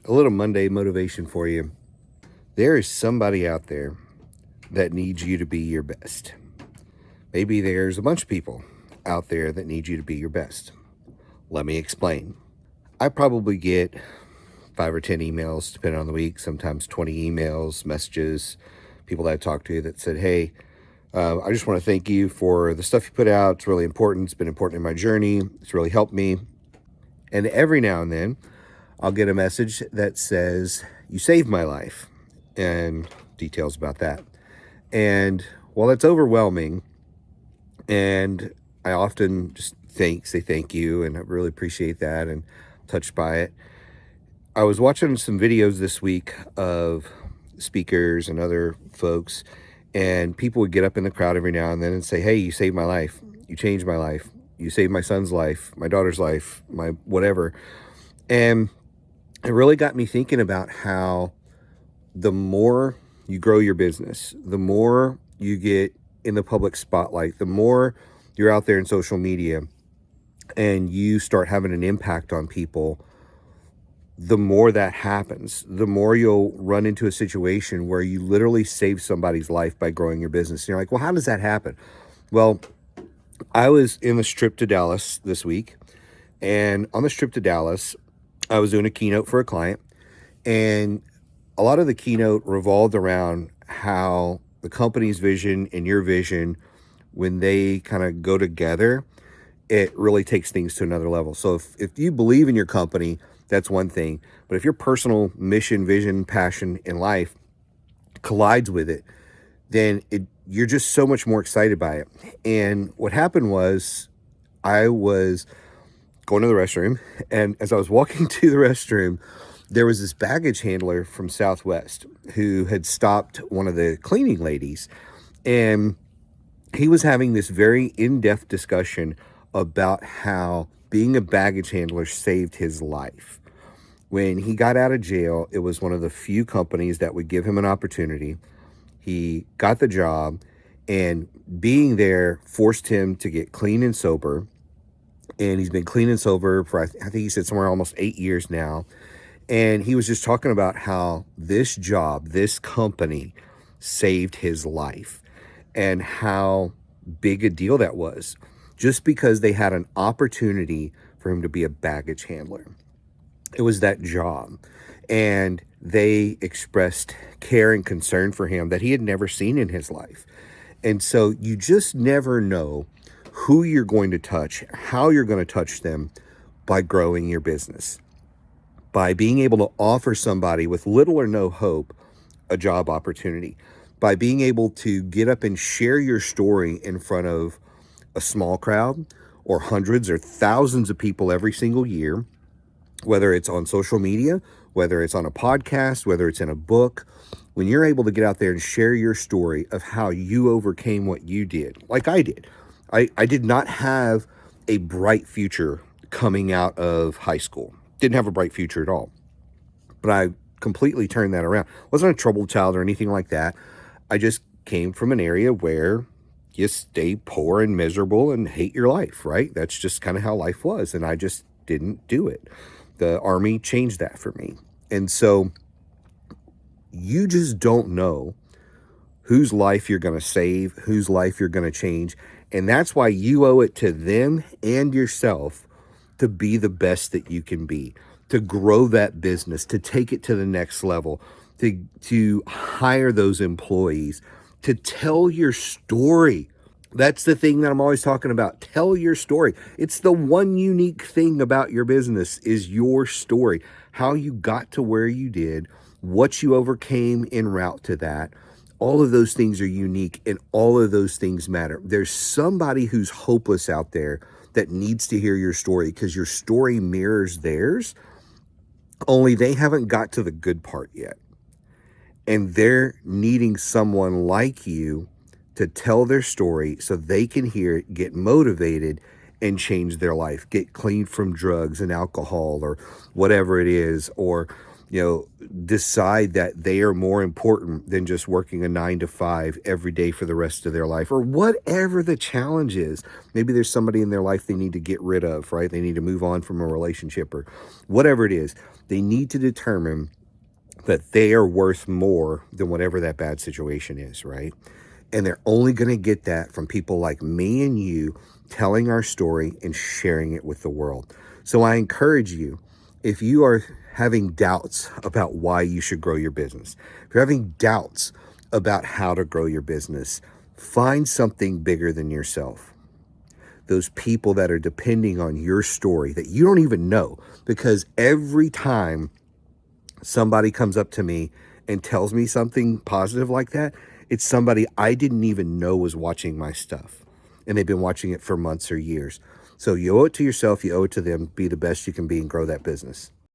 A little Monday motivation for you. There is somebody out there that needs you to be your best. Maybe there's a bunch of people out there that need you to be your best. Let me explain. I probably get 5 or 10 emails, depending on the week, sometimes 20 emails, messages, people that I talk to that said, hey, I just want to thank you for the stuff you put out. It's really important. It's been important in my journey. It's really helped me. And every now and then, I'll get a message that says, you saved my life, and details about that. And while it's overwhelming, and I often just say thank you, and I really appreciate that and touched by it. I was watching some videos this week of speakers and other folks, and people would get up in the crowd every now and then and say, hey, you saved my life. You changed my life. You saved my son's life, my daughter's life, my whatever. And it really got me thinking about how the more you grow your business, the more you get in the public spotlight, the more you're out there in social media and you start having an impact on people, the more that happens, the more you'll run into a situation where you literally save somebody's life by growing your business. And you're like, well, how does that happen? Well, I was in this trip to Dallas this week, and on this trip to Dallas, I was doing a keynote for a client, and a lot of the keynote revolved around how the company's vision and your vision, when they kind of go together, it really takes things to another level. So if you believe in your company, that's one thing. But if your personal mission, vision, passion in life collides with it, then you're just so much more excited by it. And what happened was I was going to the restroom, and as I was walking to the restroom, there was this baggage handler from Southwest who had stopped one of the cleaning ladies, and he was having this very in-depth discussion about how being a baggage handler saved his life. When he got out of jail, it was one of the few companies that would give him an opportunity. He got the job, and being there forced him to get clean and sober. And he's been clean and sober for, I think he said somewhere almost 8 years now. And he was just talking about how this job, this company saved his life and how big a deal that was just because they had an opportunity for him to be a baggage handler. It was that job. And they expressed care and concern for him that he had never seen in his life. And so you just never know who you're going to touch, how you're going to touch them by growing your business, by being able to offer somebody with little or no hope a job opportunity, by being able to get up and share your story in front of a small crowd or hundreds or thousands of people every single year, whether it's on social media, whether it's on a podcast, whether it's in a book. When you're able to get out there and share your story of how you overcame what you did, like I did. I did not have a bright future coming out of high school. Didn't have a bright future at all. But I completely turned that around. Wasn't a troubled child or anything like that. I just came from an area where you stay poor and miserable and hate your life, right? That's just kind of how life was. And I just didn't do it. The Army changed that for me. And so you just don't know whose life you're going to save, whose life you're going to change. And that's why you owe it to them and yourself to be the best that you can be, to grow that business, to take it to the next level, to hire those employees, to tell your story. That's the thing that I'm always talking about. Tell your story. It's the one unique thing about your business is your story, how you got to where you did, what you overcame en route to that. All of those things are unique and all of those things matter. There's somebody who's hopeless out there that needs to hear your story because your story mirrors theirs, only they haven't got to the good part yet. And they're needing someone like you to tell their story so they can hear it, get motivated, and change their life, get clean from drugs and alcohol or whatever it is, or decide that they are more important than just working a 9 to 5 every day for the rest of their life, or whatever the challenge is. Maybe there's somebody in their life they need to get rid of, right? They need to move on from a relationship or whatever it is. They need to determine that they are worth more than whatever that bad situation is, right? And they're only going to get that from people like me and you telling our story and sharing it with the world. So I encourage you, if you are having doubts about why you should grow your business, if you're having doubts about how to grow your business, find something bigger than yourself. Those people that are depending on your story that you don't even know, because every time somebody comes up to me and tells me something positive like that, it's somebody I didn't even know was watching my stuff. And they've been watching it for months or years. So you owe it to yourself, you owe it to them. Be the best you can be and grow that business.